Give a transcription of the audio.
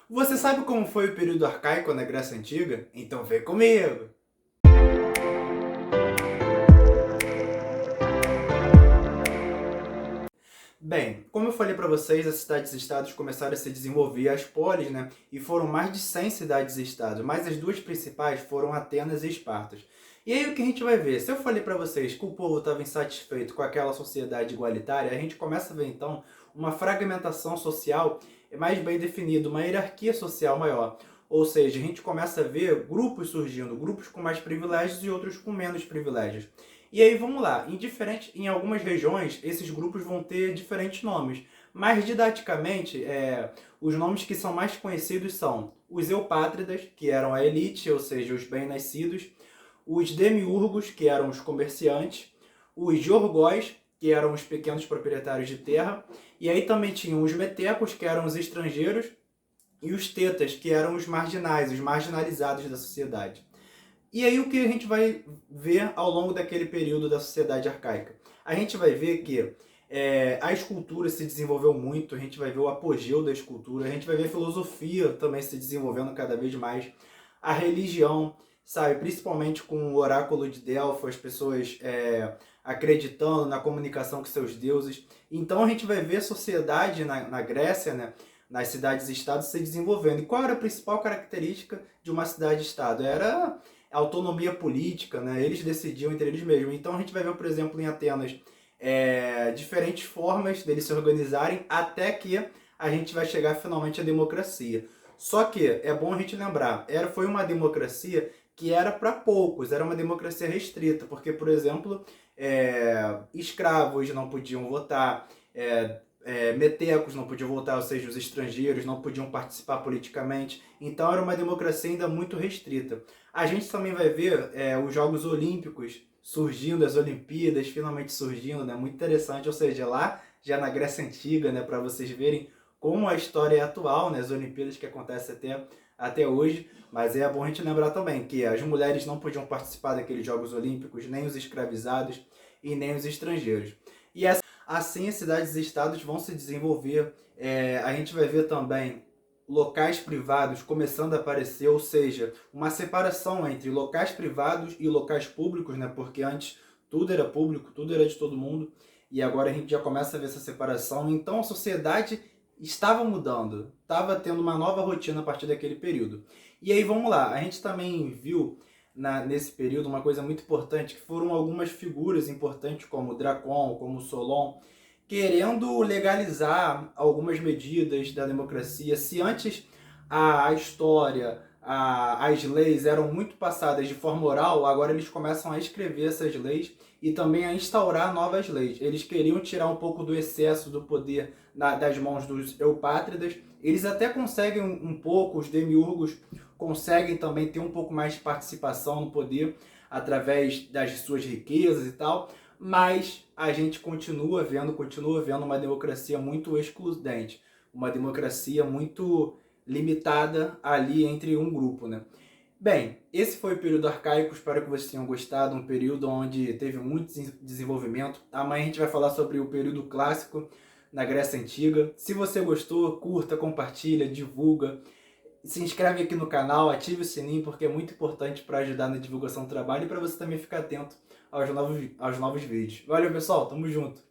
Você sabe como foi o período arcaico na Grécia Antiga? Então vem comigo! Bem, como eu falei para vocês, as cidades-estados começaram a se desenvolver, as polis, né? E foram mais de 100 cidades-estados, mas as duas principais foram Atenas e Esparta. E aí o que a gente vai ver? Se eu falei para vocês que o povo estava insatisfeito com aquela sociedade igualitária, a gente começa a ver então uma fragmentação social mais bem definida, uma hierarquia social maior. Ou seja, a gente começa a ver grupos surgindo, grupos com mais privilégios e outros com menos privilégios. E aí vamos lá, em algumas regiões esses grupos vão ter diferentes nomes, mas didaticamente os nomes que são mais conhecidos são os eupátridas, que eram a elite, ou seja, os bem-nascidos, os demiurgos, que eram os comerciantes, os georgóis, que eram os pequenos proprietários de terra, e aí também tinham os metecos, que eram os estrangeiros, e os tetas, que eram os marginais, os marginalizados da sociedade. E aí o que a gente vai ver ao longo daquele período da sociedade arcaica? A gente vai ver que a escultura se desenvolveu muito, a gente vai ver o apogeu da escultura, a gente vai ver a filosofia também se desenvolvendo cada vez mais, a religião, sabe, principalmente com o oráculo de Delfos, as pessoas acreditando na comunicação com seus deuses. Então a gente vai ver a sociedade na Grécia, né, nas cidades-estados se desenvolvendo. E qual era a principal característica de uma cidade-estado? Era a autonomia política, né? Eles decidiam entre eles mesmos. Então a gente vai ver, por exemplo, em Atenas, diferentes formas deles se organizarem até que a gente vai chegar finalmente à democracia. Só que é bom a gente lembrar, foi uma democracia que era para poucos, era uma democracia restrita, porque, por exemplo, escravos não podiam votar, metecos não podiam votar, ou seja, os estrangeiros não podiam participar politicamente. Então era uma democracia ainda muito restrita. A gente também vai ver os Jogos Olímpicos surgindo, as Olimpíadas finalmente surgindo, né? Muito interessante, ou seja, lá já na Grécia Antiga, né? Para vocês verem como a história é atual, né? As Olimpíadas que acontecem até hoje. Mas é bom a gente lembrar também que as mulheres não podiam participar daqueles Jogos Olímpicos, nem os escravizados e nem os estrangeiros. E assim as cidades e estados vão se desenvolver. A gente vai ver também locais privados começando a aparecer, ou seja, uma separação entre locais privados e locais públicos, né? Porque antes tudo era público, tudo era de todo mundo, e agora a gente já começa a ver essa separação. Então a sociedade estava mudando, estava tendo uma nova rotina a partir daquele período. E aí vamos lá, a gente também viu nesse período uma coisa muito importante, que foram algumas figuras importantes como Dracon, como Solon, querendo legalizar algumas medidas da democracia. Se antes a história, as leis eram muito passadas de forma oral, agora eles começam a escrever essas leis e também a instaurar novas leis. Eles queriam tirar um pouco do excesso do poder das mãos dos eupátridas. Eles até conseguem um pouco, os demiurgos conseguem também ter um pouco mais de participação no poder através das suas riquezas e tal, mas a gente continua vendo uma democracia muito excludente, uma democracia muito limitada ali entre um grupo, né? Bem, esse foi o período arcaico, espero que vocês tenham gostado, um período onde teve muito desenvolvimento. Amanhã a gente vai falar sobre o período clássico na Grécia Antiga. Se você gostou, curta, compartilha, divulga. Se inscreve aqui no canal, ative o sininho porque é muito importante para ajudar na divulgação do trabalho e para você também ficar atento aos novos vídeos. Valeu, pessoal, tamo junto!